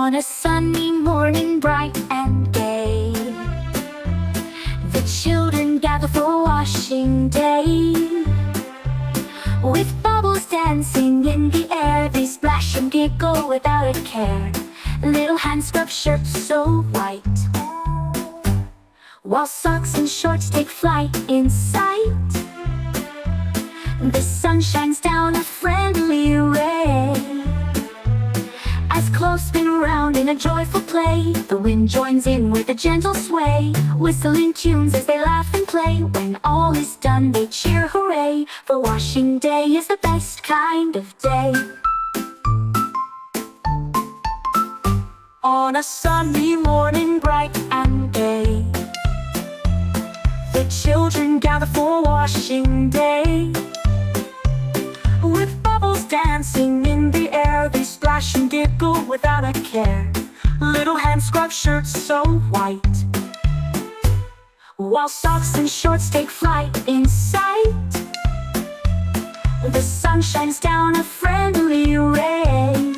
On a sunny morning, bright and gay, the children gather for washing day. With bubbles dancing in the air, they splash and giggle without a care. Little hands scrub shirts so white, while socks and shorts take flight in sight. The sun shines down a friendly ray, as clothes spin around in a joyful play. The wind joins in with a gentle sway, whistling tunes as they laugh and play. When all is done, they cheer hooray, for washing day is the best kind of day. On a sunny morning, bright and gay, the children gather for washing day. With bubbles dancing in the air, they splash and giggle without a care. Little hands scrub shirts so white, while socks and shorts take flight in sight. The sun shines down a friendly ray,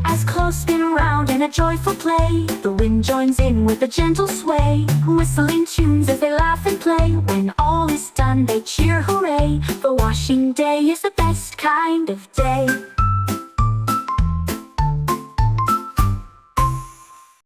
as clothes spin around in a joyful play. The wind joins in with a gentle sway, whistling tunes as they laugh and play. When all is done, they cheer hooray, for washing day is the best kind of day.